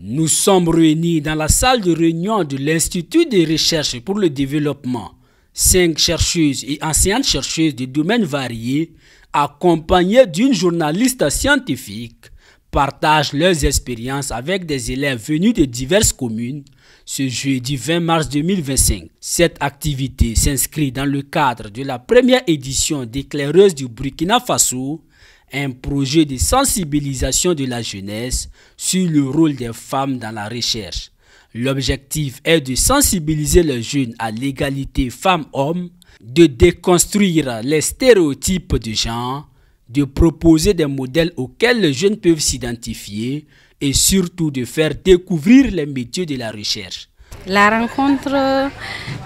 Nous sommes réunis dans la salle de réunion de l'Institut de recherche pour le développement. 5 chercheuses et enseignantes chercheuses de domaines variés, accompagnées d'une journaliste scientifique, partagent leurs expériences avec des élèves venus de diverses communes ce jeudi 20 mars 2025. Cette activité s'inscrit dans le cadre de la première édition d'Éclaireuses du Burkina Faso, un projet de sensibilisation de la jeunesse sur le rôle des femmes dans la recherche. L'objectif est de sensibiliser les jeunes à l'égalité femmes-hommes, de déconstruire les stéréotypes de genre, de proposer des modèles auxquels les jeunes peuvent s'identifier et surtout de faire découvrir les métiers de la recherche. La rencontre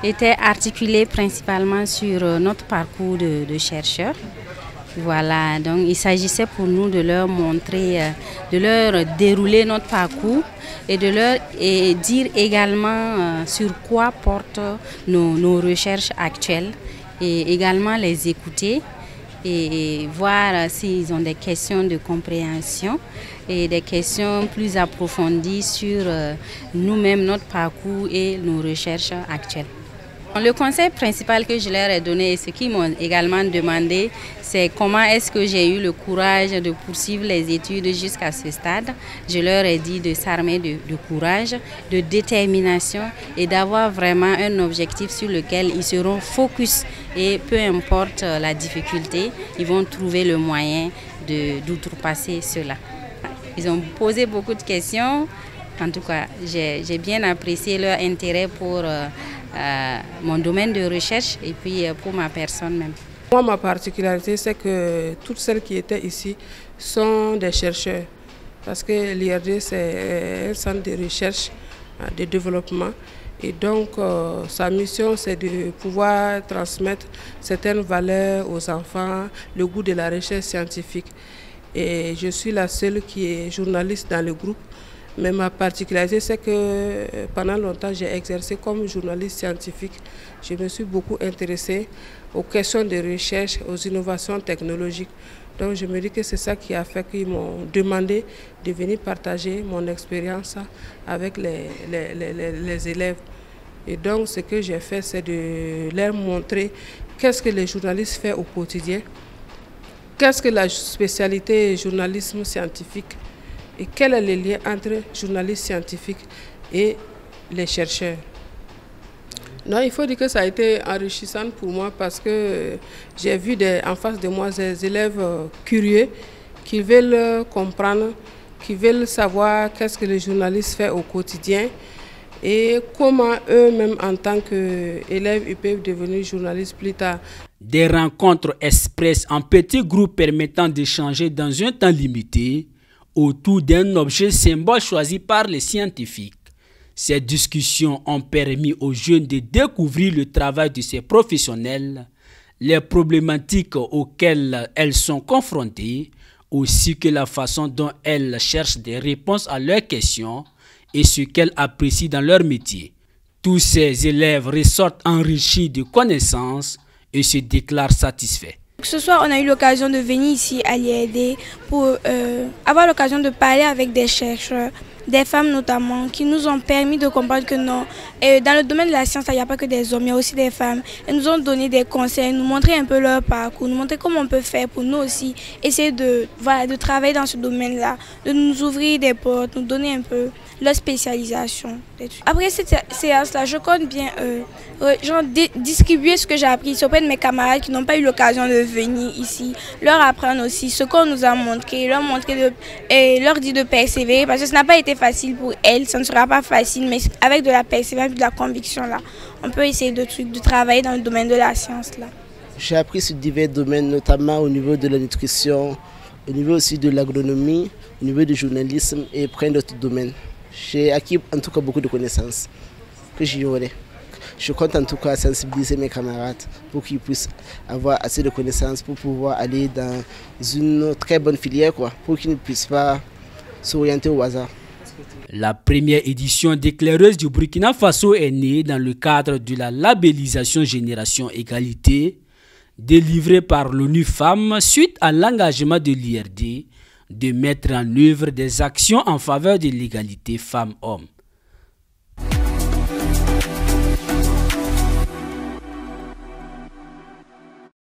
était articulée principalement sur notre parcours de chercheurs. Voilà, donc il s'agissait pour nous de leur montrer, de leur dérouler notre parcours et de leur dire également sur quoi portent nos recherches actuelles et également les écouter et voir s'ils ont des questions de compréhension et des questions plus approfondies sur nous-mêmes, notre parcours et nos recherches actuelles. Le conseil principal que je leur ai donné et ce qu'ils m'ont également demandé, c'est comment est-ce que j'ai eu le courage de poursuivre les études jusqu'à ce stade. Je leur ai dit de s'armer de courage, de détermination et d'avoir vraiment un objectif sur lequel ils seront focus et peu importe la difficulté, ils vont trouver le moyen d'outrepasser cela. Ils ont posé beaucoup de questions. En tout cas, j'ai bien apprécié leur intérêt pour mon domaine de recherche et puis pour ma personne même. Moi, ma particularité, c'est que toutes celles qui étaient ici sont des chercheurs. Parce que l'IRD, c'est un centre de recherche, de développement. Et donc, sa mission, c'est de pouvoir transmettre certaines valeurs aux enfants, le goût de la recherche scientifique. Et je suis la seule qui est journaliste dans le groupe. Mais ma particularité, c'est que pendant longtemps, j'ai exercé comme journaliste scientifique. Je me suis beaucoup intéressée aux questions de recherche, aux innovations technologiques. Donc je me dis que c'est ça qui a fait qu'ils m'ont demandé de venir partager mon expérience avec les élèves. Et donc ce que j'ai fait, c'est de leur montrer qu'est-ce que les journalistes font au quotidien, qu'est-ce que la spécialité journalisme scientifique, et quel est le lien entre journalistes scientifiques et les chercheurs. Non, il faut dire que ça a été enrichissant pour moi parce que j'ai vu en face de moi des élèves curieux qui veulent comprendre, qui veulent savoir qu'est-ce que les journalistes font au quotidien et comment eux-mêmes en tant qu'élèves ils peuvent devenir journalistes plus tard. Des rencontres express en petits groupes permettant d'échanger dans un temps limité autour d'un objet symbole choisi par les scientifiques. Ces discussions ont permis aux jeunes de découvrir le travail de ces professionnels, les problématiques auxquelles elles sont confrontées, ainsi que la façon dont elles cherchent des réponses à leurs questions et ce qu'elles apprécient dans leur métier. Tous ces élèves ressortent enrichis de connaissances et se déclarent satisfaits. Ce soir, on a eu l'occasion de venir ici à l'IRD pour avoir l'occasion de parler avec des chercheurs, des femmes notamment, qui nous ont permis de comprendre que non, dans le domaine de la science, il n'y a pas que des hommes, il y a aussi des femmes. Elles nous ont donné des conseils, nous montrer un peu leur parcours, nous montrer comment on peut faire pour nous aussi, essayer de travailler dans ce domaine-là, de nous ouvrir des portes, nous donner un peu leur spécialisation. Après cette séance-là, je compte bien distribuer ce que j'ai appris auprès de mes camarades qui n'ont pas eu l'occasion de venir ici, leur apprendre aussi ce qu'on nous a montré, leur montrer et leur dire de persévérer parce que ce n'a pas été facile pour elles, ça ne sera pas facile, mais avec de la persévérance et de la conviction là, on peut essayer de travailler dans le domaine de la science là. J'ai appris sur divers domaines, notamment au niveau de la nutrition, au niveau aussi de l'agronomie, au niveau du journalisme et plein d'autres domaines. J'ai acquis en tout cas beaucoup de connaissances que j'ignorais. Je compte en tout cas sensibiliser mes camarades pour qu'ils puissent avoir assez de connaissances pour pouvoir aller dans une très bonne filière, pour qu'ils ne puissent pas s'orienter au hasard. La première édition d'Éclaireuses du Burkina Faso est née dans le cadre de la labellisation Génération Égalité, délivrée par l'ONU Femmes suite à l'engagement de l'IRD de mettre en œuvre des actions en faveur de l'égalité femmes-hommes.